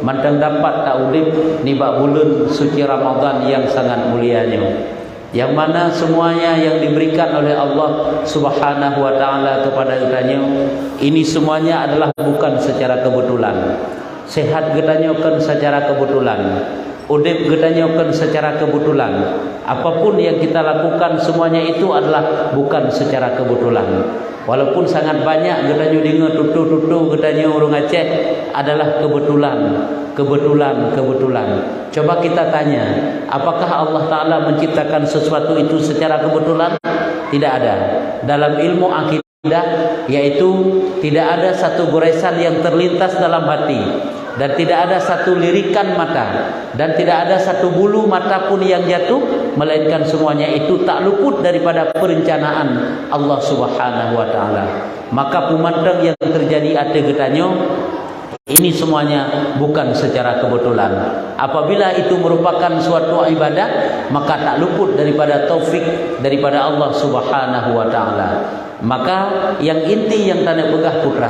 mantang dapat tak udip ni bak bulan suci Ramadan yang sangat mulianya, yang mana semuanya yang diberikan oleh Allah Subhanahu wa taala kepada kitanya ini semuanya adalah bukan secara kebetulan. Sehat kitanya kan secara kebetulan, udip kitanya kan secara kebetulan. Apapun yang kita lakukan semuanya itu adalah bukan secara kebetulan. Walaupun sangat banyak kitanya dengar tutu-tutu kitanya orang Aceh adalah kebetulan. Coba kita tanya, apakah Allah Ta'ala menciptakan sesuatu itu secara kebetulan? Tidak ada. Dalam ilmu akidah, yaitu tidak ada satu goresan yang terlintas dalam hati, dan tidak ada satu lirikan mata, dan tidak ada satu bulu mata pun yang jatuh, melainkan semuanya itu tak luput daripada perencanaan Allah Subhanahu wa taala. Maka pemandang yang terjadi ada getanya ini semuanya bukan secara kebetulan. Apabila itu merupakan suatu ibadah, maka tak luput daripada taufik daripada Allah Subhanahu wa taala. Maka yang inti yang tanah pegah putra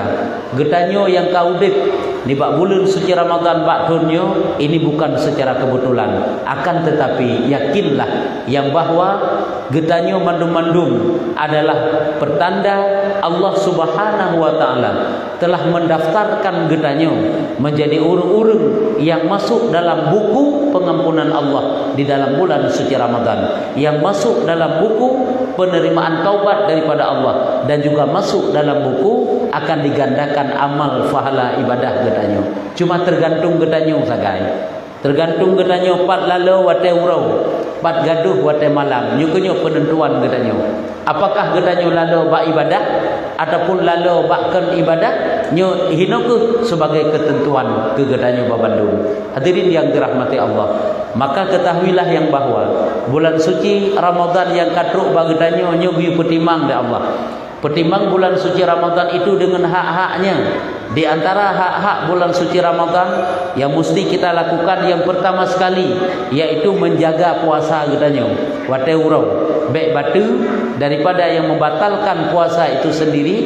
getanyo yang kau dip di bak bulan suci Ramadan bak tunyo ini bukan secara kebetulan. Akan tetapi yakinlah yang bahwa getanyo mandum-mandum adalah pertanda Allah Subhanahu wa taala telah mendaftarkan getanyo menjadi urung-urung yang masuk dalam buku pengampunan Allah di dalam bulan suci Ramadan, yang masuk dalam buku penerimaan taubat daripada Allah, dan juga masuk dalam buku akan digandakan amal pahala ibadah getanyo. Cuma tergantung getanyo sagai. Tergantung getanyo pat lalu wate urau, pat gaduh wate malam. Nyukunyo penentuan getanyo. Apakah getanyo lalu bak ibadah ataupun lalu bakkan ibadah? Nyo hinoku sebagai ketentuan ke getanyo babandung. Hadirin yang dirahmati Allah. Maka ketahuilah yang bahwa bulan suci Ramadan yang katruk bagi getanyo nyo biu petimang de Allah. Pertimbang bulan suci Ramadan itu dengan hak-haknya. Di antara hak-hak bulan suci Ramadan yang mesti kita lakukan yang pertama sekali, yaitu menjaga puasa katanya. Wate urau, baik batu daripada yang membatalkan puasa itu sendiri,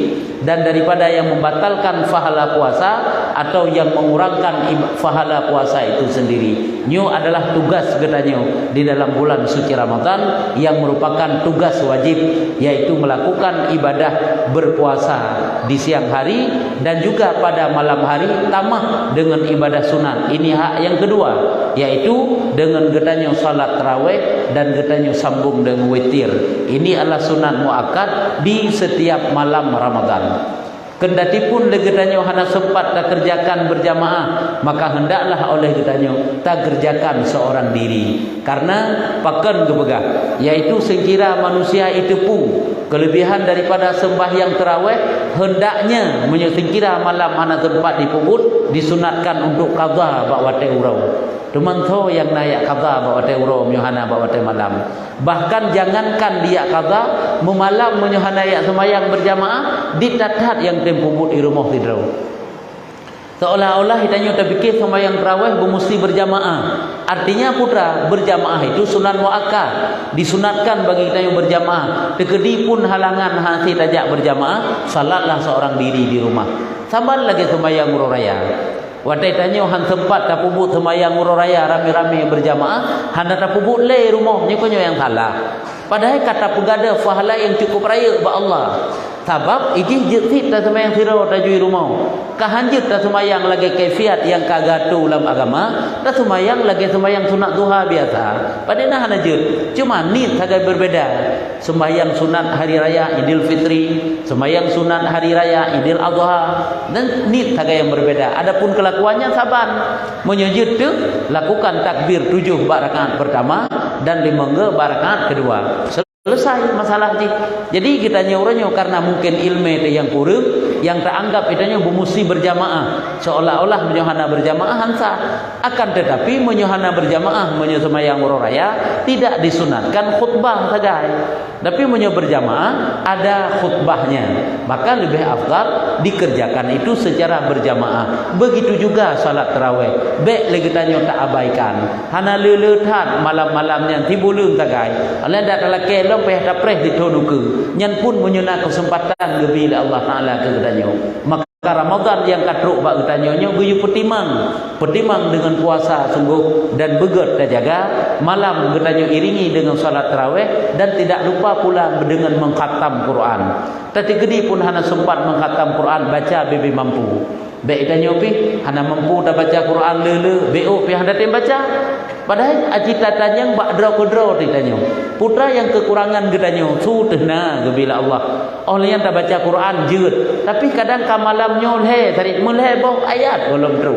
dan daripada yang membatalkan pahala puasa atau yang mengurangkan pahala puasa itu sendiri. Nyo adalah tugas katanya di dalam bulan suci Ramadan yang merupakan tugas wajib, yaitu melakukan ibadah berpuasa di siang hari dan juga pada malam hari tamah dengan ibadah sunat. Ini hak yang kedua, yaitu dengan getanya salat tarawih dan getanya sambung dengan witir. Ini adalah sunat muakkad di setiap malam Ramadan. Kendati pun legetanyo hana sempat tak kerjakan berjamaah, maka hendaklah oleh getanyo tak kerjakan seorang diri. Karena pakan kebegah, yaitu sekira manusia itu pun kelebihan daripada sembahyang tarawih, hendaknya menyekira malam hana tempat dipubut disunatkan untuk qadha bak wate urau. Teman tho yang naik qadha bak wate urau menyuhana bak wate malam. Bahkan jangankan dia qadha, memalam menyuhana yak sembahyang berjamaah ditatat yang tempubut di rumah tidur. Seolah-olah hitanya terfikir sembahyang tarawih mesti berjamaah. Artinya putra, berjamaah itu sunat muakkad, disunatkan bagi kita yang berjamaah. Tekedi pun halangan hati tajak berjamaah, salatlah seorang diri di rumah. Sabar lagi sembahyang urau raya. Watai tanya han tempat tak pubut sembahyang urau raya rame-rame berjamaah, handa tak pubut le rumah, nyokonyo yang salah. Padahal kata pegada fahala yang cukup raya ba Allah. Sebab ijih jetit tak sembahyang sirau tajui rumah. Kahanjut tak sembahyang lagi kefiat yang kagatu dalam agama, tak sembahyang lagi sembahyang sunat duha biasa. Padahal nah hanajut. Cuma nit agak berbeda. Sembahyang sunat hari raya Idul Fitri, sembahyang sunat hari raya Idul Adha, dan nit agak yang berbeda. Adapun kelakuannya saban. Menyujud tu lakukan takbir 7 rakaat pertama dan 5 rakaat kedua. Selesai masalah ni. Jadi kita nyuruhnya karena mungkin ilmu itu yang kurang, yang teranggap itanya mesti berjamaah, seolah-olah menyuhana berjamaah hansa. Akan tetapi menyuhana berjamaah menyuhana urau raya tidak disunatkan khutbah saja, tapi menyuh berjamaah ada khutbahnya. Maka lebih afdal dikerjakan itu secara berjamaah. Begitu juga salat tarawih. Baik lagi tanya tak abaikan. Hana leletan malam-malamnya tibulung saja. Allah dak lelaki lempeh tak preh ditonuke. Nyan pun menyuna kesempatan gebi Allah Taala ke gedanyo. Ramadan yang katruk bak utanyonyo guyu petimang dengan puasa sungguh dan beget dan jaga malam getanyo iringi dengan salat tarawih dan tidak lupa pula dengan mengkhatam Quran. Tadi gede pun hana sempat mengkhatam Quran baca bebe mampu. Baik tanyo pi hana mampu dah baca Quran lele beo pi hana tem baca. Padahal acita tanyang bak dro ditanyo. Putra yang kekurangan getanyo su tehna gebila Allah. Oleh yang tak baca Quran jeut. Tapi kadang ka malamnyo leh tarik mulai boh ayat belum tru.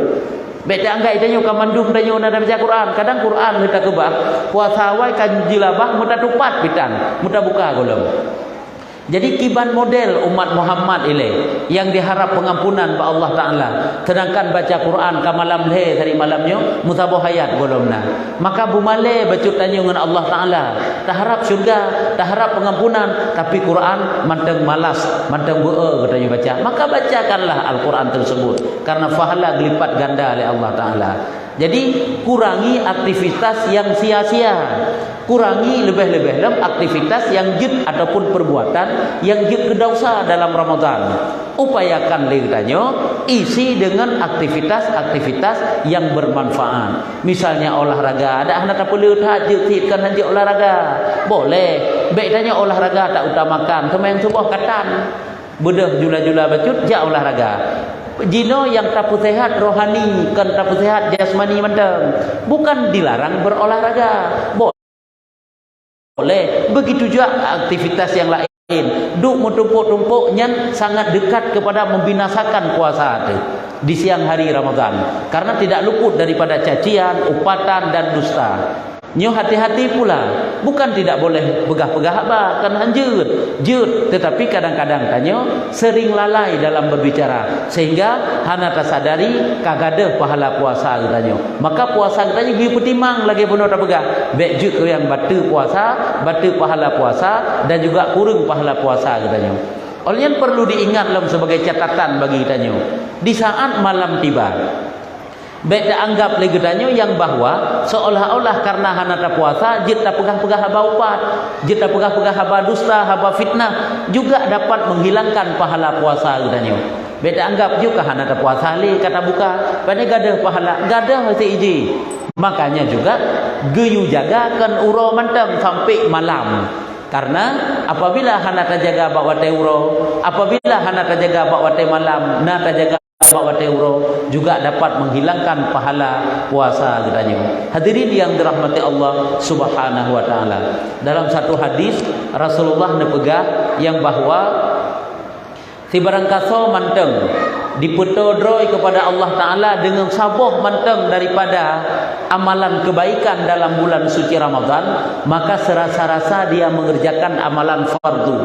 Beda anggai tanyo ka mandum tanyo na baca Quran. Kadang Quran kita kebah puasa wai kan jilabah muta tupat pitan, muta buka golong. Jadi kiban model umat Muhammad ini yang diharap pengampunan ba Allah Taala. Sedangkan baca Quran ka malam leh hari malamnya mutabah hayat golomna. Maka bumale bacut tanya dengan Allah Taala. Tak harap syurga, tak harap pengampunan, tapi Quran manteng malas, manteng beu katanya baca. Maka bacakanlah Al-Quran tersebut karena pahala gelipat ganda oleh Allah Taala. Jadi kurangi aktivitas yang sia-sia. Kurangi lebih-lebih dalam aktivitas yang jid ataupun perbuatan yang jid kedausa dalam Ramadan. Upayakan legatnya isi dengan aktivitas-aktivitas yang bermanfaat. Misalnya olahraga. Ada anak tak perlu tahajudkan hanya olahraga. Boleh. Baiknya olahraga tak utamakan. Sama yang sebuah katan. Bedah jula-jula bacut ja olahraga. Jino yang tak sehat rohani kan tak sehat jasmani mendem. Bukan dilarang berolahraga. Boleh. Begitu juga aktivitas yang lain. Duk menumpuk-tumpuk yang sangat dekat kepada membinasakan puasa itu di siang hari Ramadan. Karena tidak luput daripada cacian, upatan dan dusta. Nyo hati-hati pula. Bukan tidak boleh pegah-pegah apa kan hanjut. Jut, tetapi kadang-kadang tanyo sering lalai dalam berbicara sehingga hana tersadari kagada pahala puasa tanyo. Maka puasa tanyo gi petimang lagi penuh tak pegah. Baik jut yang batu puasa, batu pahala puasa dan juga kurang pahala puasa tanyo. Oleh yang perlu diingat dalam sebagai catatan bagi tanyo. Di saat malam tiba baik dah anggap lagi tanyo yang bahwa seolah-olah karena hana tak puasa jid tak pegah-pegah haba upat, jid tak pegah-pegah haba dusta, haba fitnah juga dapat menghilangkan pahala puasa tanyo. Baik dah anggap juga hana tak puasa li kata buka, pada gadah pahala, gadah hati iji. Makanya juga geyu jagakan uro manteng sampai malam. Karena apabila hana terjaga bawa teuro, apabila hana terjaga bawa te malam, na terjaga bawa teuro juga dapat menghilangkan pahala puasa katanya. Hadirin yang dirahmati Allah Subhanahu wa taala. Dalam satu hadis Rasulullah nepegah yang bahwa si barang kaso manteng dipetodroi kepada Allah Taala dengan saboh manteng daripada amalan kebaikan dalam bulan suci Ramadan, maka serasa-rasa dia mengerjakan amalan fardu.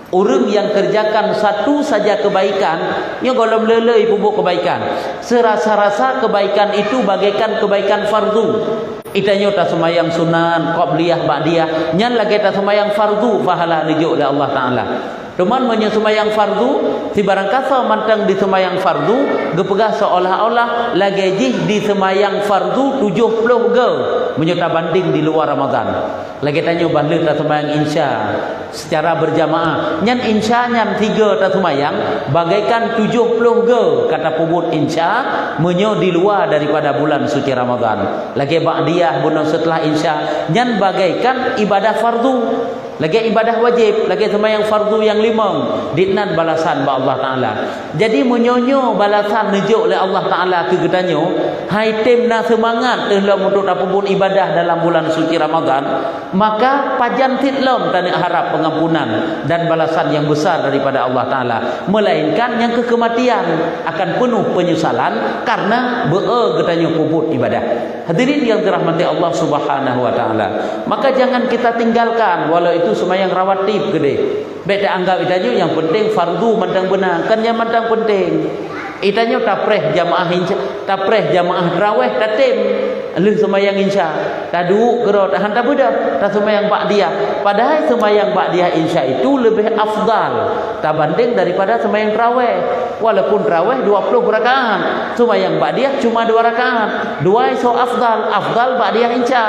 Orang yang kerjakan satu saja kebaikan, yang golong lelei pupuk kebaikan, serasa-rasa kebaikan itu bagaikan kebaikan fardu. Itanya tak semayang sunan, qabliyah, ba'diyah, nyan lagi tak semayang fardu, pahala dijuk oleh Allah Taala. Cuman menye semayang fardu, si barang kasa mantang di semayang fardu, gepegah seolah-olah lagi jih di semayang fardu 70 ge, menyerta banding di luar Ramadan. Lagi tanya balik tak semayang insya secara berjamaah. Nyan insya nyan 3 tak semayang, bagaikan 70 ge kata pubut insya, menyo di luar daripada bulan suci Ramadan. Lagi ba'diyah bulan setelah insya, nyan bagaikan ibadah fardu. Lagi ibadah wajib, lagi semayang fardu yang 5, ditnan balasan ba Allah Taala. Jadi menyonyo balasan nejuk oleh Allah Taala ke getanyo, hai tim na semangat dalam untuk apapun ibadah dalam bulan suci Ramadan, maka pajan titlom tanya harap pengampunan dan balasan yang besar daripada Allah Taala, melainkan yang kekematian akan penuh penyesalan karena beu getanyo puput ibadah. Hadirin yang dirahmati Allah Subhanahu wa taala, maka jangan kita tinggalkan walau itu semayang rawatib gede. Beda anggap itanya yang penting fardu mandang benar, kan yang mandang penting. Itanya tapreh jamaah insya, tapreh jamaah tarawih tatim. Lu semayang insya, tadu kero tahan tak budak, tak semayang ba'diyah. Padahal semayang ba'diyah insya itu lebih afdal tabanding daripada semayang tarawih. Walaupun tarawih 20 rakaat, semayang ba'diyah cuma 2 rakaat. 2 so afdal ba'diyah insya.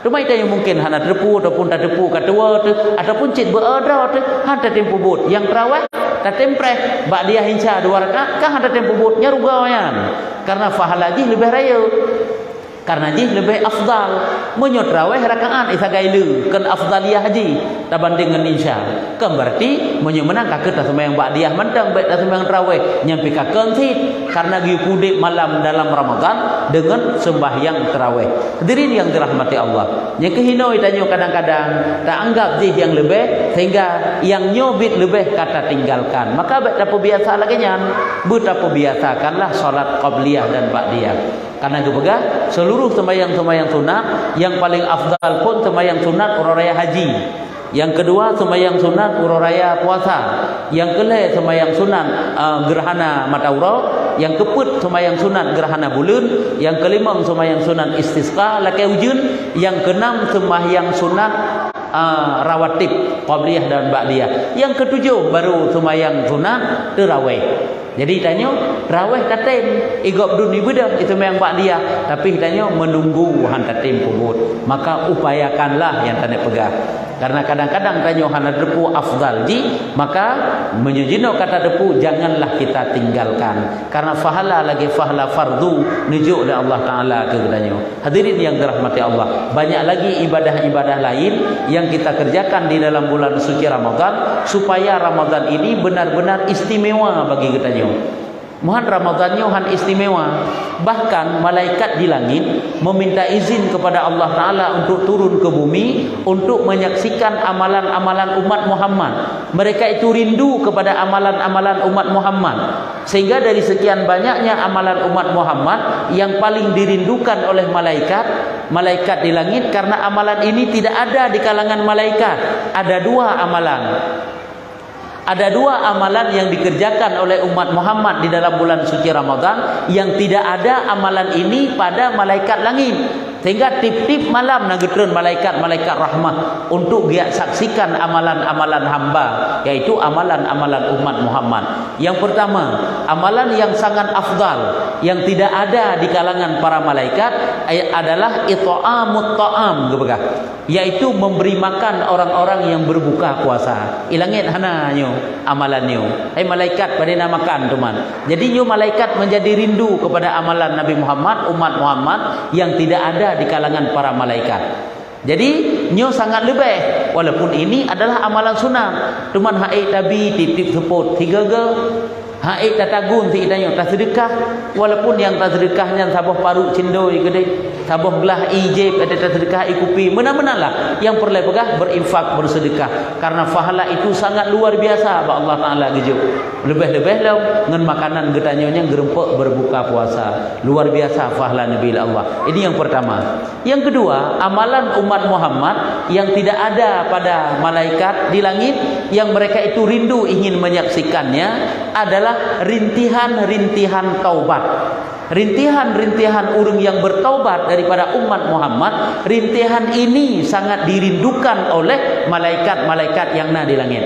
Cuma itu yang mungkin hana depu ataupun tak depu kedua tu ataupun cit berada tu hana tempo but. Yang tarawih tak tempreh bak dia hinca 2 rakaat kah ada tempo butnya rugawan karena pahala ji lebih raya karena ji lebih afdal menyot raweh rakaat isa gailu kan afdaliyah haji tabanding dengan insya kan berarti menyo menang kakek tak sembahyang ba'diyah mentang baik tak sembahyang raweh nyampi kakek tit karena gi kudip malam dalam Ramadan dengan sembahyang tarawih. Hadirin yang dirahmati Allah, yang kehinoi tanyo kadang-kadang tak anggap ji yang lebih sehingga yang nyobit lebih kata tinggalkan, maka baik tak biasa lagi nyan betapa biasakanlah salat qabliyah dan ba'diyah. Karena juga seluruh sembahyang-sembahyang sunat yang paling afdal pun sembahyang sunat urang raya haji. Yang kedua sembahyang sunat urang raya puasa. Yang kelima sembahyang sunat gerhana matahari. Yang keempat sembahyang sunat gerhana bulan. Yang kelima sembahyang sunat istisqa lakai ujun. Yang keenam sembahyang sunat rawatib qabliyah dan ba'diyah. Yang ketujuh baru sembahyang sunat tarawih. Jadi tanya raweh tatim igop dun ibadah itu memang ba'diyah tapi tanya menunggu han tatim kubut maka upayakanlah yang tanya pegah karena kadang-kadang tanya han depu afdal ji maka menyujino kata depu janganlah kita tinggalkan karena fahala lagi fahala fardu nujuk dari Allah Taala ke tanya. Hadirin yang dirahmati Allah, banyak lagi ibadah-ibadah lain yang kita kerjakan di dalam bulan suci Ramadan supaya Ramadan ini benar-benar istimewa bagi kita. Mohon Ramadannya han istimewa. Bahkan malaikat di langit meminta izin kepada Allah Ta'ala untuk turun ke bumi untuk menyaksikan amalan-amalan umat Muhammad. Mereka itu rindu kepada amalan-amalan umat Muhammad. Sehingga dari sekian banyaknya amalan umat Muhammad yang paling dirindukan oleh malaikat di langit karena amalan ini tidak ada di kalangan malaikat. Ada 2 amalan. Ada 2 amalan yang dikerjakan oleh umat Muhammad di dalam bulan suci Ramadan yang tidak ada amalan ini pada malaikat langit. Sehingga tip-tip malam nagetreun malaikat-malaikat rahmah untuk dia saksikan amalan-amalan hamba, yaitu amalan-amalan umat Muhammad. Yang pertama, amalan yang sangat afdal yang tidak ada di kalangan para malaikat adalah it'amut ta'am gebegah, yaitu memberi makan orang-orang yang berbuka puasa. Ilangit hananyo amalannya. Malaikat pada namakan teman. Jadi nyo malaikat menjadi rindu kepada amalan Nabi Muhammad, umat Muhammad yang tidak ada di kalangan para malaikat. Jadi nyo sangat lebih walaupun ini adalah amalan sunat. Cuman haid tabi titip seput 3 ge. Haid tatagun ti idanyo tak sedekah walaupun yang tak sedekahnya sabah paru cindoi gede, sabah belah ijib ada tak sedekah ikupi. Mana-manalah yang perlu pegah berinfak bersedekah karena pahala itu sangat luar biasa ba Allah Taala gejuk. Lebih-lebih lah ngan makanan getanyonya gerempek berbuka puasa. Luar biasa pahala Nabi Allah. Ini yang pertama. Yang kedua, amalan umat Muhammad yang tidak ada pada malaikat di langit yang mereka itu rindu ingin menyaksikannya adalah rintihan-rintihan taubat. Rintihan-rintihan urang yang bertaubat daripada umat Muhammad. Rintihan ini sangat dirindukan oleh malaikat-malaikat yang ada di langit.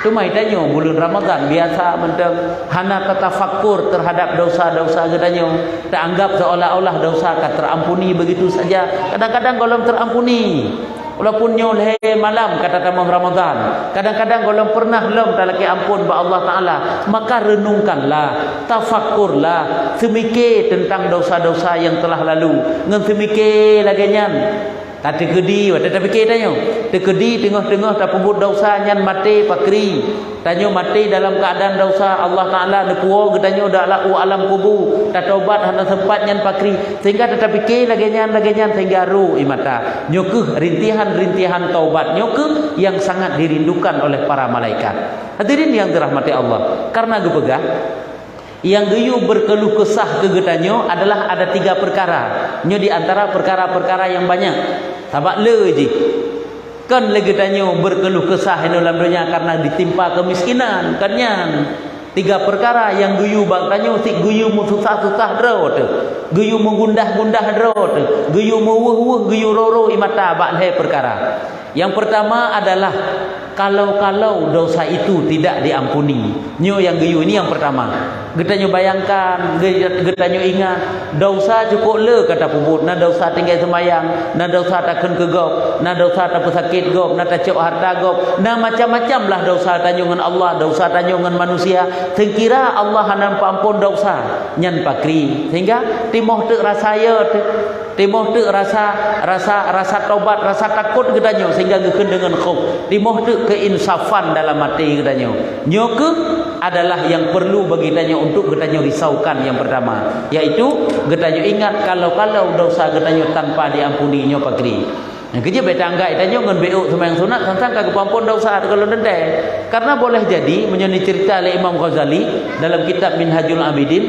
Cuma itanyo bulan Ramadan biasa mentang hana tatafakkur terhadap dosa-dosa gedanyo, tak anggap seolah-olah dosa kan terampuni begitu saja. Kadang-kadang golong terampuni. Walaupun nyoleh malam kata tamam Ramadan, kadang-kadang golong pernah lom tak laki ampun ba Allah Taala, maka renungkanlah, tafakkurlah, semikir tentang dosa-dosa yang telah lalu. Ngan semikir lagi nyan. Tak terkedi, tak fikir tanyo. Terkedi tengah-tengah tak pembut dosa nyan mati pakri. Tanyo mati dalam keadaan dosa Allah Taala nepuo getanyo dak lau alam kubur. Tak taubat hana sempat nyan pakri. Sehingga tak fikir lagi nyan sehingga ru imata. Nyokeuh rintihan-rintihan taubat nyokeuh yang sangat dirindukan oleh para malaikat. Hadirin yang dirahmati Allah. Karena gepegah yang geyu berkeluh kesah ke getanyo adalah ada 3 perkara. Nyo di antara perkara-perkara yang banyak. Sabak le je. Kan lagi tanyo berkeluh kesah dalam dunia karena ditimpa kemiskinan. Kan yang 3 perkara yang geyu bang tanyo sik geyu mu susah-susah drot. Geyu menggundah-gundah drot. Geyu mewuh-wuh geyu roro imata bak le perkara. Yang pertama adalah kalau dosa itu tidak diampuni. Nyo yang geyu ini yang pertama. Getanyo bayangkan, getanyo ingat, dosa cukup le kata pubut, na dosa tinggal semayang, na dosa takkan ke gop, na dosa tak pesakit gop, na tak cok harta gop, na macam-macam lah dosa tanyo dengan Allah, dosa tanyo dengan manusia. Sengkira Allah hanan pampun dosa, nyan pakri. Sehingga timoh tu rasaya, timoh tu rasa taubat, rasa takut getanyo sehingga geken dengan khauf. Timoh tu keinsafan dalam hati getanyo. Nyo ke adalah yang perlu bagi getanyo untuk getanyo risaukan yang pertama, yaitu getanyo ingat kalau dosa getanyo tanpa diampuni nyo pakri. Yang kerja beta anggap getanyo ngan beuk sembahyang sunat tentang kagak pampun dosa kalau dendai. Karena boleh jadi menjadi cerita oleh Imam Ghazali dalam kitab Minhajul Abidin,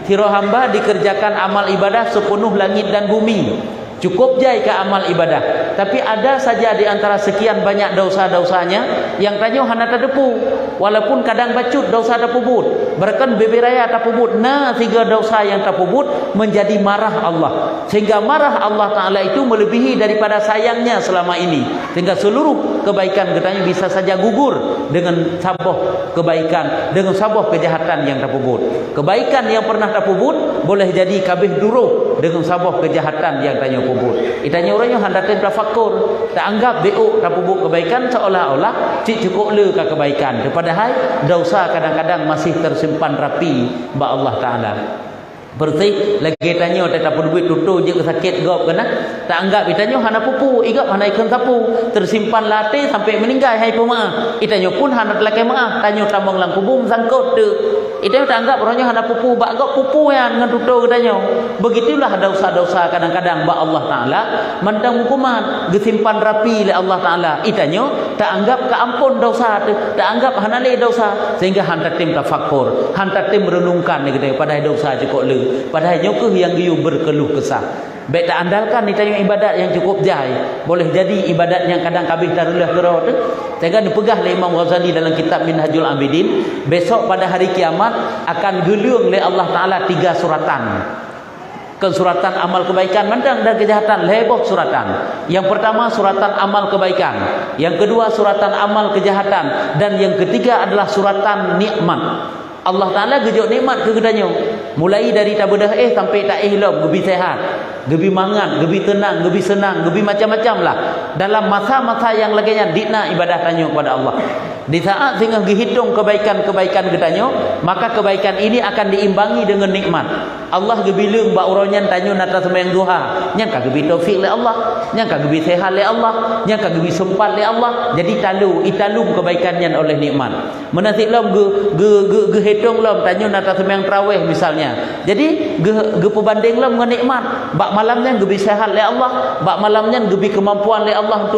kira hamba dikerjakan amal ibadah sepenuh langit dan bumi, cukup jai ke amal ibadah, tapi ada saja di antara sekian banyak dosa-dosanya yang tanyo hana tadepu, walaupun kadang bacut dosa tapubut, bahkan beberaya tapubut. Nah, tiga dosa yang tapubut menjadi marah Allah, sehingga marah Allah Ta'ala itu melebihi daripada sayangnya selama ini, sehingga seluruh kebaikan getanyo bisa saja gugur dengan saboh kebaikan, dengan saboh kejahatan yang tapubut. Kebaikan yang pernah tapubut boleh jadi kabeh duruh dengan saboh kejahatan yang tanyo pubut. Itanya orangnya hendakan tafakur, tak anggap beuk tak pubut kebaikan, seolah-olah cik cukup le ke kebaikan. Padahal dosa kadang-kadang masih tersimpan rapi ba Allah Ta'ala. Berarti lagi tanya tak pun duit tutu je ke sakit gop kena, tak anggap itanya hana pupu, igap hana ikan sapu, tersimpan latih sampai meninggal hai pemaaf. Itanya pun hana telakai maaf, tanya tambang lang kubum sangkut tu. Itanya tak anggap orangnya hana pupu, bak gop pupu yang dengan tutu katanya. Begitulah dosa-dosa kadang-kadang ba Allah Ta'ala mandang hukuman, gesimpan rapi oleh Allah Ta'ala. Itanya tak anggap keampun dosa tu, tak anggap hana le dosa, sehingga hanta tim tafakur, hanta tim merenungkan gitu pada dosa cukup le. Padahal nyokuh yang giu berkeluh kesah. Baik tak andalkan ditanya ibadat yang cukup jai. Boleh jadi ibadat yang kadang kabih tarulah gerau tu. Sehingga dipegah oleh Imam Ghazali dalam kitab Minhajul Abidin. Besok pada hari kiamat akan geliung oleh Allah Ta'ala 3 suratan. Suratan amal kebaikan mandang dan kejahatan, leboh suratan. Yang pertama suratan amal kebaikan, yang kedua suratan amal kejahatan, dan yang ketiga adalah suratan nikmat. Allah Ta'ala gejok nikmat ke gedanyo, mulai dari tak bedah sampai tak lom, gebi sehat, gebi mangan, gebi tenang, gebi senang, gebi macam-macam lah. Dalam masa-masa yang laginya dina ibadah tanyo kepada Allah. Di saat sehingga dihitung kebaikan-kebaikan gedanyo, maka kebaikan ini akan diimbangi dengan nikmat. Allah gebilung ba uronyan tanyo nata sembahyang duha, nyang kagebi taufik le Allah, nyang kagebi sehat le Allah, nyang kagebi sempat le Allah. Jadi italum kebaikannya oleh nikmat. Menasik lom ge hitung lom tanyo nata sembahyang tarawih misalnya. Jadi ge perbanding lom dengan nikmat. Bak malamnya gebi sehat le Allah, bak malamnya gebi kemampuan le Allah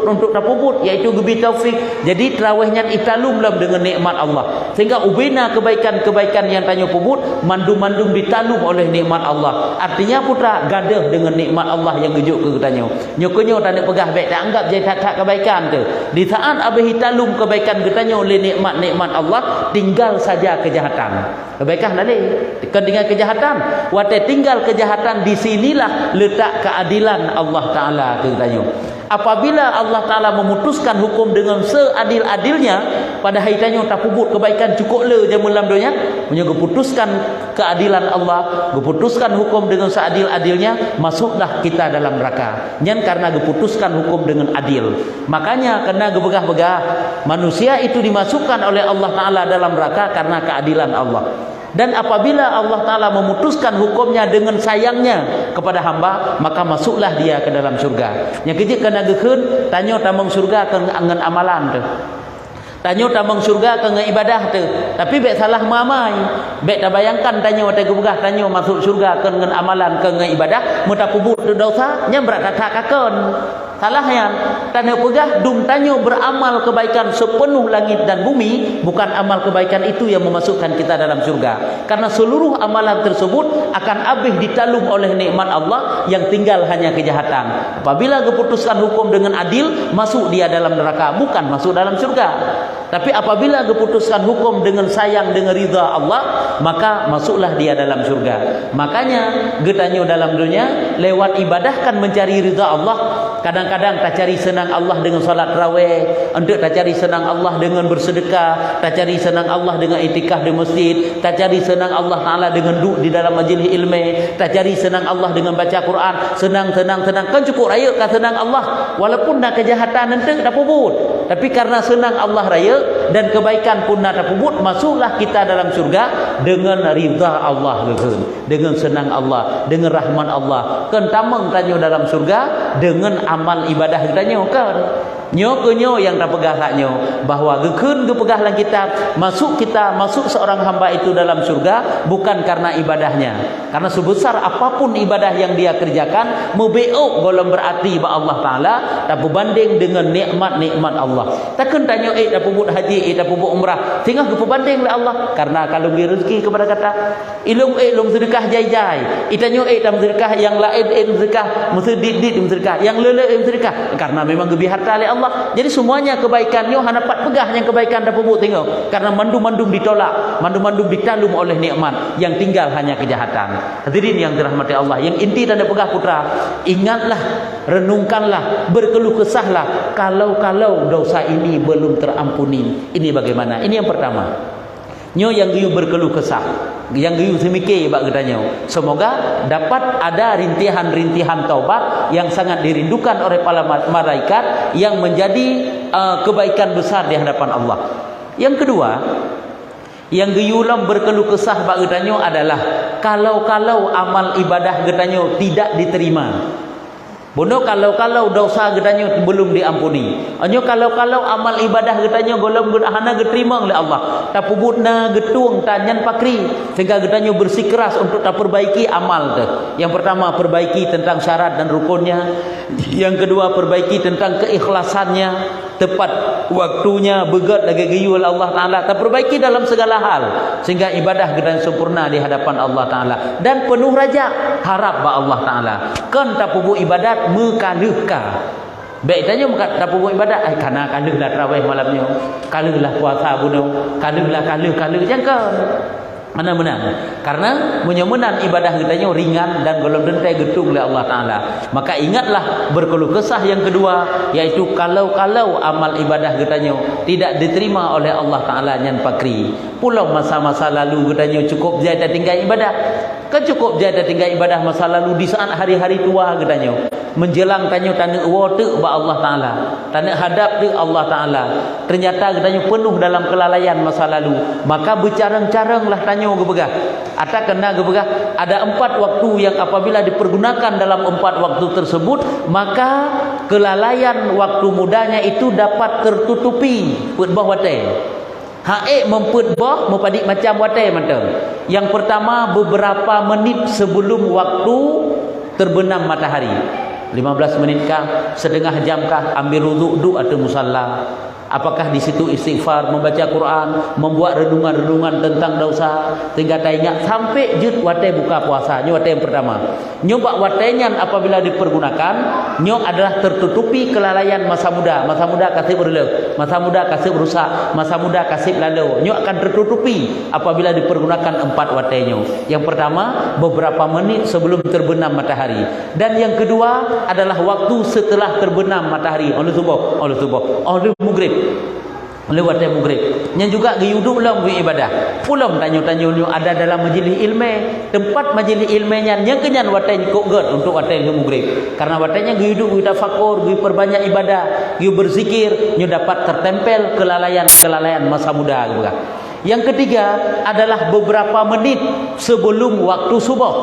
untuk tapubut, iaitu gebi taufik. Jadi tarawihnya italum lom dengan nikmat Allah. Sehingga ubina kebaikan-kebaikan yang tanyo pubut mandum-mandum ditalum oleh nikmat Allah. Artinya putra gadah dengan nikmat Allah yang gejuk ke getanyo. Nyokonyo tak nak pegah baik, tak anggap jadi tak kebaikan tu. Di saat abih hitalum kebaikan getanyo oleh nikmat-nikmat Allah, tinggal saja kejahatan. Kebaikan lagi, tinggal kejahatan. Watai tinggal kejahatan, di sinilah letak keadilan Allah Ta'ala ke getanyo. Apabila Allah Ta'ala memutuskan hukum dengan seadil-adilnya, pada haitannya tak pubut kebaikan cukup le je mulam dunia, putuskan keadilan Allah, putuskan hukum dengan seadil-adilnya, masuklah kita dalam neraka. Nyan karena putuskan hukum dengan adil. Makanya kena gebegah-begah, manusia itu dimasukkan oleh Allah Ta'ala dalam neraka karena keadilan Allah. Dan apabila Allah Ta'ala memutuskan hukumnya dengan sayangnya kepada hamba, maka masuklah dia ke dalam surga. Yang kerja kena gekun, tanya tamang surga dengan amalan tu. Tanya tamang surga dengan ibadah tu. Tapi baik salah mamai. Baik tak bayangkan tanya watai gebegah, tanya masuk surga dengan amalan dengan ibadah, muta kubur tu dosa, nya berat tak kakon. Salahnya tanda pegah dum tanyo beramal kebaikan sepenuh langit dan bumi, bukan amal kebaikan itu yang memasukkan kita dalam surga. Karena seluruh amalan tersebut akan habis ditalum oleh nikmat Allah, yang tinggal hanya kejahatan. Apabila keputusan hukum dengan adil, masuk dia dalam neraka, bukan masuk dalam surga. Tapi apabila keputusan hukum dengan sayang, dengan ridha Allah, maka masuklah dia dalam surga. Makanya getanyo dalam dunia lewat ibadah kan mencari ridha Allah. Kadang-kadang tak cari senang Allah dengan solat tarawih, untuk tak cari senang Allah dengan bersedekah, tak cari senang Allah dengan itikaf di masjid, tak cari senang Allah Ta'ala dengan duduk di dalam majlis ilmu, tak cari senang Allah dengan baca Quran. Senang. Kan cukup raya kan senang Allah. Walaupun nak kejahatan nanti tak puput. Tapi karena senang Allah raya dan kebaikan pun nak puput, masuklah kita dalam syurga dengan ridha Allah, dengan senang Allah, dengan rahman Allah. Kan tamang tanya dalam syurga dengan amal ibadah kita kan. Nyo yang tak pegah saknyo bahawa gekun pegah dalam kitab masuk seorang hamba itu dalam syurga bukan karena ibadahnya. Karena sebesar apapun ibadah yang dia kerjakan mebeok golong berarti ba Allah Taala tak berbanding dengan nikmat-nikmat Allah. Takkan tanya tak pubut haji, tak pubut umrah, tinggal berbanding oleh Allah. Karena kalau beri rezeki kepada kata ilung sedekah jai-jai, itanyo tak sedekah yang lain sedekah mesti dit sedekah yang lele sedekah karena memang lebih harta oleh Allah. Jadi semuanya kebaikannya hanya dapat pegah yang kebaikan dah pupuk tengok. Karena mandum-mandum ditolak, mandum-mandum ditalum oleh nikmat, yang tinggal hanya kejahatan. Hadirin yang dirahmati Allah, yang inti dan pegah putra, ingatlah, renungkanlah, berkeluh kesahlah kalau dosa ini belum terampuni. Ini bagaimana? Ini yang pertama. Nyo yang giyu berkeluh kesah, yang giyu semikir bak katanya. Semoga dapat ada rintihan-rintihan taubat yang sangat dirindukan oleh para malaikat yang menjadi kebaikan besar di hadapan Allah. Yang kedua, yang giyulam berkeluh kesah bak katanya adalah kalau amal ibadah katanya tidak diterima. Bono kalau dosa gedanya belum diampuni. Anyo kalau amal ibadah gedanya golong hana diterima oleh Allah. Tak pubutna getung tanyan pakri sehingga gedanya bersikeras untuk tak perbaiki amal tu. Yang pertama perbaiki tentang syarat dan rukunnya. Yang kedua perbaiki tentang keikhlasannya, tepat waktunya, begat lagi giyu oleh Allah Taala. Tak perbaiki dalam segala hal sehingga ibadah gedanya sempurna di hadapan Allah Taala dan penuh raja harap ba Allah Taala. Kan tak pubut ibadat mekaluhkah. Baik tanya tak pupuk ibadat karena kaluhlah tarawih malamnya, kaluhlah puasa bunuh, kaluh jangan mana-mana. Karena menyemenan ibadah kitanya ringan dan golong dentai getung oleh Allah Ta'ala. Maka ingatlah berkeluh kesah yang kedua, yaitu kalau amal ibadah kitanya tidak diterima oleh Allah Ta'ala nyan pakri. Pulau masa-masa lalu kitanya cukup jaya tinggal ibadah. Kan cukup jaya tinggal ibadah masa lalu di saat hari-hari tua kitanya. Menjelang tanya tanah water ba Allah Ta'ala, tanah hadap di Allah Ta'ala, ternyata katanya penuh dalam kelalaian masa lalu. Maka bercarang-carang lah tanya gebegah atau kena gebegah ada 4 waktu yang apabila dipergunakan dalam 4 waktu tersebut maka kelalaian waktu mudanya itu dapat tertutupi putbah watai. Haik memputbah mepadik macam watai macam. Yang pertama beberapa menit sebelum waktu terbenam matahari. 15 menitkah, setengah jamkah ambil wuduk atau musalla. Apakah di situ istighfar, membaca Quran, membuat renungan-renungan tentang dosa sehingga tak ingat sampai jut watai buka puasa. Ini watai yang pertama. Nyoba watainya apabila dipergunakan, nyok adalah tertutupi kelalaian masa muda. Masa muda kasih berlalu, masa muda kasih berusak, masa muda kasih lalu. Nyok akan tertutupi apabila dipergunakan 4 watainya. Yang pertama beberapa menit sebelum terbenam matahari, dan yang kedua adalah waktu setelah terbenam matahari oleh subuh, oleh maghrib. Lewat yang maghrib. Yang juga giyuduk lah ibadah. Pulang tanya-tanya ada dalam majlis ilmu, tempat majlis ilmunya yang kenyan watai kok gad untuk watai maghrib. Karena watainya giyuduk, giyu tafakur, giyu perbanyak ibadah, giyu berzikir, giyu dapat tertempel kelalaian masa muda. Yang ketiga adalah beberapa menit sebelum waktu subuh.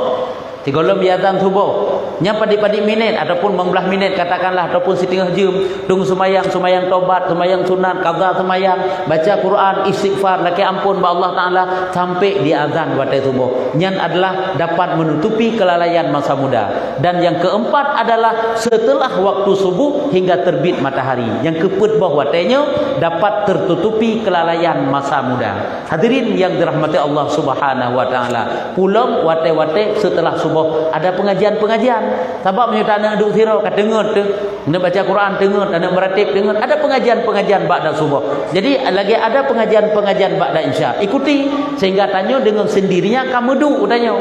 Tiga biatan subuh. Yang padik-padik minit ataupun 15 minit katakanlah ataupun setengah jam tunggu semayang tobat, semayang sunat, qada semayang, baca Quran, istighfar, laki ampun ba Allah Taala sampai di azan waktu subuh. Yang adalah dapat menutupi kelalaian masa muda. Dan yang keempat adalah setelah waktu subuh hingga terbit matahari. Yang keempat waktunya dapat tertutupi kelalaian masa muda. Hadirin yang dirahmati Allah Subhanahu wa taala. Pulang wate-wate setelah subuh ada pengajian-pengajian. Sebab menyuta anak duduk sirau kat dengar tu, nak baca Quran dengar, anak meratib dengar. Ada pengajian-pengajian ba'da subuh. Jadi lagi ada pengajian-pengajian ba'da isya. Ikuti sehingga tanya dengan sendirinya kamu duduk tanya.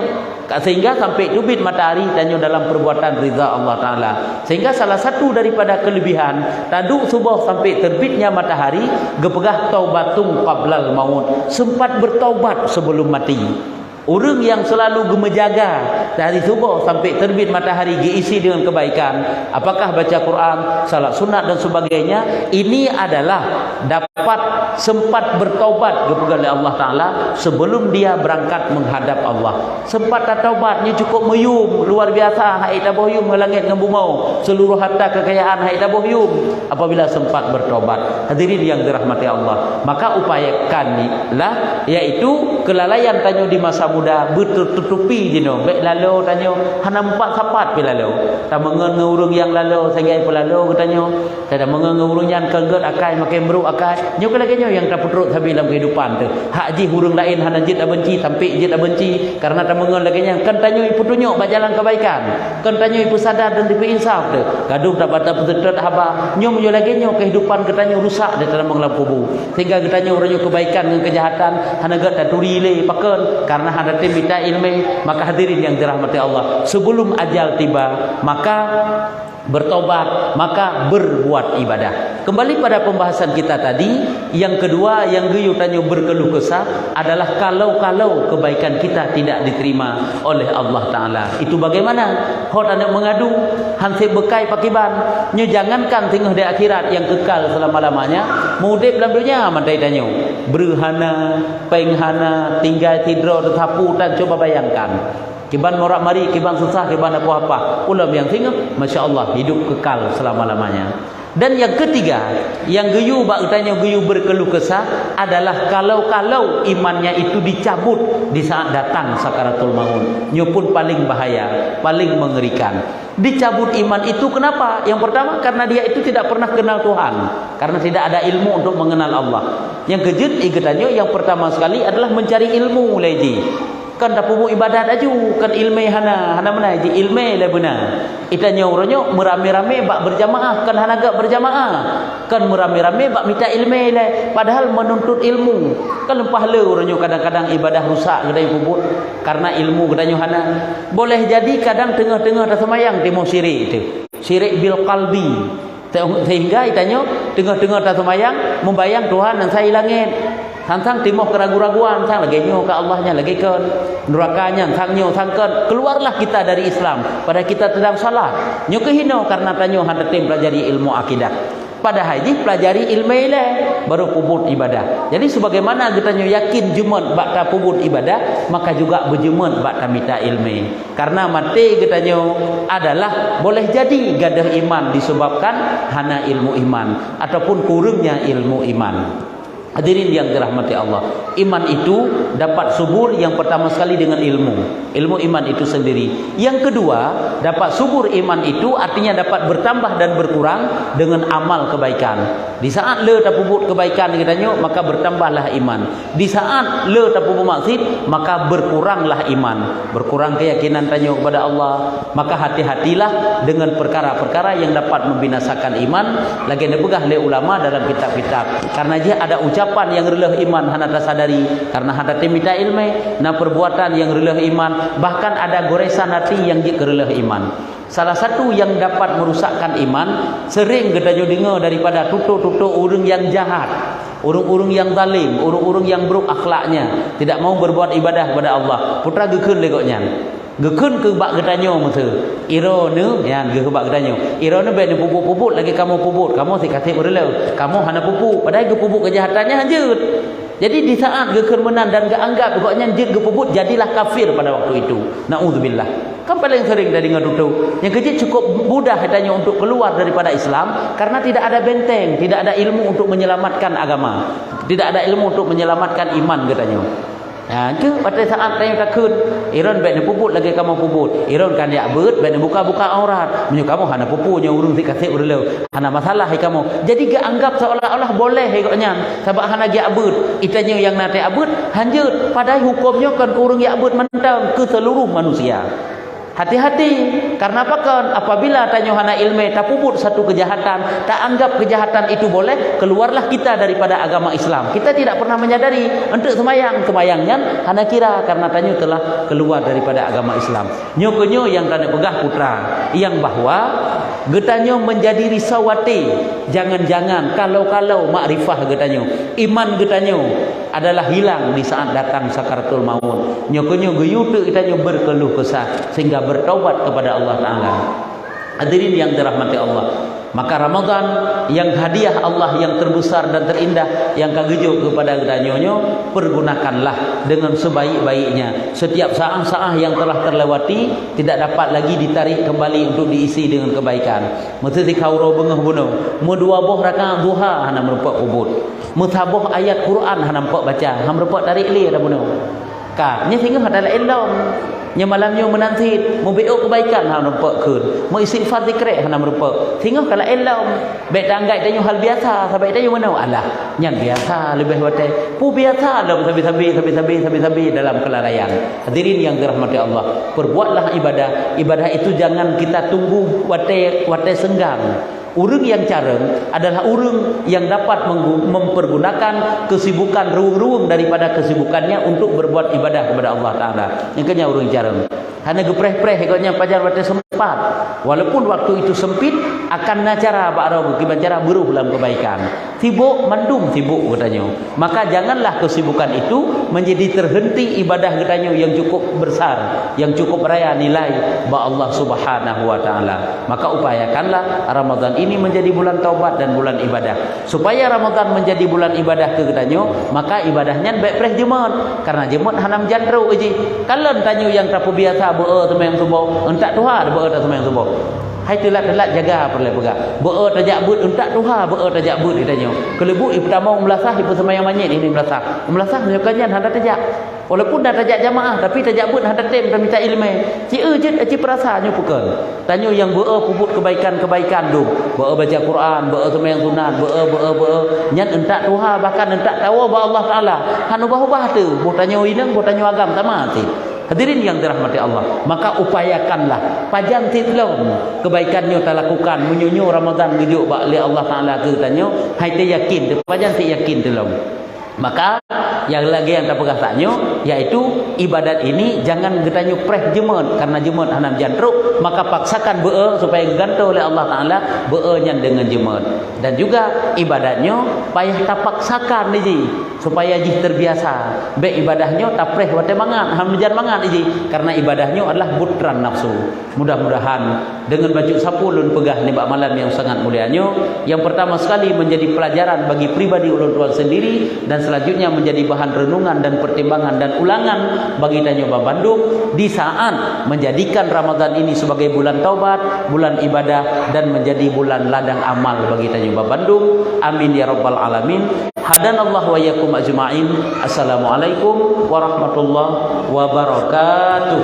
Sehingga sampai terbit matahari tanya dalam perbuatan ridha Allah Taala. Sehingga salah satu daripada kelebihan taduk subuh sampai terbitnya matahari, gepegah taubatung qablal maut. Sempat bertaubat sebelum mati. Orang yang selalu gemejaga dari subuh sampai terbit matahari diisi dengan kebaikan, apakah baca Quran, salat sunat dan sebagainya, ini adalah dapat sempat bertaubat kepada Allah Taala sebelum dia berangkat menghadap Allah. Sempat taubatnya cukup meyum luar biasa, hai tabuh yum ke langit dengan bumi, seluruh harta kekayaan hai tabuh yum apabila sempat bertaubat. Hadirin yang dirahmati Allah, maka upayakanlah iaitu kelalaian tanya di masa muda bertutupi jeno baik lalu tanya hana empat sapat pi lalu tak mengen ngurung yang lalu sehingga pelalu katanya tak mengen ngurung yang kengget akai makin beruk akai nyo lagi nyo yang tak putruk tapi dalam kehidupan tu hak ji hurung lain hana jit benci sampai jit benci karena tak mengen lagi yang kan tanya ipu tunjuk berjalan kebaikan kan tanya ipu sadar dan ipu insaf tu gaduh tak bata petetet haba nyo menyo lagi nyo kehidupan katanya rusak di dalam mengelam kubu sehingga katanya orang kebaikan dengan kejahatan hana gat tak turi le paken karena ada minta ilmu. Maka hadirin yang dirahmati Allah, sebelum ajal tiba maka bertobat, maka berbuat ibadah. Kembali pada pembahasan kita tadi, yang kedua yang geyu tanya berkeluh kesah adalah kalau kebaikan kita tidak diterima oleh Allah Taala. Itu bagaimana? Hot anak mengadu, hansip bekai pakiban. Nyo jangankan tengah di akhirat yang kekal selama-lamanya, mudip dalam dunia mantai tanya. Berhana, penghana, tinggal tidur tersapu dan coba bayangkan. Kiban morak mari, kiban susah, kiban apa-apa. Ulam yang tinggal, Masya Allah, hidup kekal selama-lamanya. Dan yang ketiga, yang geyu bak tanya geyu berkeluh kesah adalah kalau imannya itu dicabut di saat datang sakaratul maut. Nyo pun paling bahaya, paling mengerikan. Dicabut iman itu kenapa? Yang pertama karena dia itu tidak pernah kenal Tuhan, karena tidak ada ilmu untuk mengenal Allah. Yang kejut ikatannya yang pertama sekali adalah mencari ilmu lagi. Kan dah pumu ibadat aju kan ilmu hana mana ji ilmu le benar itanya uranyo merame-rame bak berjamaah kan hana gak berjamaah kan merame-rame bak minta ilmu le padahal menuntut ilmu kan lempah le uranyo kadang-kadang ibadah rusak kedai pubut karena ilmu kedanyo hana boleh jadi kadang tengah-tengah dah semayang temu syirik itu syirik bil qalbi sehingga itanyo tengah-tengah dah semayang membayang Tuhan dan saya langit sang timoh keraguan-raguan sang lagi nyo ke Allahnya lagi ke nerakanya sang nyo sang ke keluarlah kita dari Islam pada kita sedang salat nyo kehino karena tanyo hendak pelajari ilmu akidah pada haji pelajari ilmu ile baru pubut ibadah. Jadi sebagaimana kita nyo yakin jumat bakta pubut ibadah maka juga berjumat bakta minta ilmu karena mati kita nyo adalah boleh jadi gadah iman disebabkan hana ilmu iman ataupun kurangnya ilmu iman. Hadirin yang dirahmati Allah, iman itu dapat subur yang pertama sekali dengan ilmu iman itu sendiri. Yang kedua, dapat subur iman itu artinya dapat bertambah dan berkurang dengan amal kebaikan. Di saat le tak puput kebaikan katanya, maka bertambahlah iman. Di saat le tak puput maksud, maka berkuranglah iman, berkurang keyakinan tanya kepada Allah. Maka hati-hatilah dengan perkara-perkara yang dapat membinasakan iman. Lagi dipegah oleh ulama dalam kitab-kitab, karena dia ada ucapan yang relah iman hana tersadari karena hana minta ilmu, na perbuatan yang relah iman, bahkan ada goresan hati yang relah iman. Salah satu yang dapat merusakkan iman sering kita dengar daripada tutur-tutur orang yang jahat, orang-orang yang zalim, orang-orang yang buruk akhlaknya, tidak mau berbuat ibadah kepada Allah. Putra gekun legoknya. Gekun ke bak getanyo masa. Iro ne ya ge bak getanyo. Iro ne be pupuk-pupuk lagi kamu pupuk. Kamu si kasih berelo. Kamu hana pupuk padahal ge pupuk kejahatannya hanjut. Jadi di saat gekun menan dan ge anggap pokoknya jid ge pupuk jadilah kafir pada waktu itu. Nauzubillah. Kan paling sering dari ngedutu. Yang kecil cukup mudah katanya untuk keluar daripada Islam karena tidak ada benteng, tidak ada ilmu untuk menyelamatkan agama. Tidak ada ilmu untuk menyelamatkan iman katanya. Ya, itu pada saat tanya takut, Iron baik nak puput lagi kamu puput. Iron kan dia bet, baik nak buka-buka aurat. Menyu kamu hana pupunya urung dikasih urelo. Hana masalah hai kamu. Jadi gak anggap seolah-olah boleh hai koknya. Sebab hana dia abut. Itanya yang nate abut hanjut. Padahal hukumnya kan kurung ya abut mentang ke seluruh manusia. Hati-hati, karena apa kan? Apabila tanya hana ilmu tak puput satu kejahatan, tak anggap kejahatan itu boleh, keluarlah kita daripada agama Islam. Kita tidak pernah menyadari untuk semayangnya hana kira karena tanya telah keluar daripada agama Islam. Nyokonyo yang tanya pegah putra, yang bahwa getanyo menjadi risawati. Jangan-jangan kalau makrifah getanyo, iman getanyo adalah hilang di saat datang sakaratul maut. Nyokonyo guyutu getanyo berkeluh kesah sehingga bertaubat kepada Allah Ta'ala. Hadirin yang dirahmati Allah, maka Ramadan yang hadiah Allah yang terbesar dan terindah yang kagejo kepada getanyo, pergunakanlah dengan sebaik-baiknya. Setiap saat-saat yang telah terlewati tidak dapat lagi ditarik kembali untuk diisi dengan kebaikan. Mesti kauro bengah bunuh, dua boh rakaat duha hana merupak ubud, mutaboh ayat Quran hana merupak baca, hana merupak tarik li ada bunuh. Ka, nya tinggal adalah ilmu. Nya malamnya menanti membeok kebaikan hana merupak keun, mau istighfar zikir hana merupak. Tinggal kalau ilmu, baik tanggai tanya hal biasa, sampai tanya mana alah, nya biasa lebih wate. Pu biasa dalam sabi dalam kelalaian. Hadirin yang dirahmati Allah, perbuatlah ibadah. Ibadah itu jangan kita tunggu wate senggang. Urang yang careng adalah urang yang dapat mempergunakan kesibukan ruang-ruang daripada kesibukannya untuk berbuat ibadah kepada Allah Ta'ala. Yang kenya urang careng. Hanya gepreh-preh ikutnya pajar waktu sempat. Walaupun waktu itu sempit, akan nacara ba'ra cara beruh dalam kebaikan. Sibuk mandum sibuk katanya. Maka janganlah kesibukan itu menjadi terhenti ibadah katanya yang cukup besar, yang cukup raya nilai ba Allah Subhanahu wa taala. Maka upayakanlah Ramadan ini menjadi bulan taubat dan bulan ibadah. Supaya Ramadan menjadi bulan ibadah ke katanya, maka ibadahnya baik preh jemaat. Karena jemaat hanam jandro aje. Kalau tanya yang tak biasa beer sembahyang subuh, entak tuha beer tak sembahyang subuh. Hai telat jaga perle pegak. Beer tajak but entak tuha beer tajak but ditanya. Kalau bu pertama melasah ibu sembahyang manyet ini melasah. Melasah bukannya hendak tajak. Walaupun dah tajak jamaah tapi tajak but hendak tem dan minta ilmu. Ci ejet ci perasaannya pukul. Tanya yang beer puput kebaikan-kebaikan tu. Beer baca Quran, beer sembahyang sunat, beer nyan entak tuha bahkan entak tahu ba Allah Taala. Hanu bah tu. Bu tanya inang, bu tanya agam sama mati. Hadirin yang dirahmati Allah, maka upayakanlah pajan titlom kebaikannya tak lakukan menyunyu Ramadan gejuk bak li Allah Taala ke tanyo hai te yakin pajan te yakin telom. Maka yang lagi yang tak pegah tanyo yaitu ibadat ini jangan getanyo preh jemaat karena jemaat hanam jantruk, maka paksakan beer supaya gantung oleh Allah Taala beernya dengan jemaat. Dan juga ibadatnya payah tak paksakan ni supaya jih terbiasa. Baik ibadahnya tak preh wate mangat, ham jan mangat ni karena ibadahnya adalah butran nafsu. Mudah-mudahan dengan baju sapulun pegah ni bak malam yang sangat mulianya, yang pertama sekali menjadi pelajaran bagi pribadi ulun tuan sendiri dan selanjutnya menjadi bahan renungan dan pertimbangan dan ulangan bagi Tanyo Bandung di saat menjadikan Ramadan ini sebagai bulan taubat, bulan ibadah dan menjadi bulan ladang amal bagi Tanyo Bandung. Amin ya rabbal alamin. Hadanallahu wa iyyakum ajma'in. Assalamualaikum warahmatullahi wabarakatuh.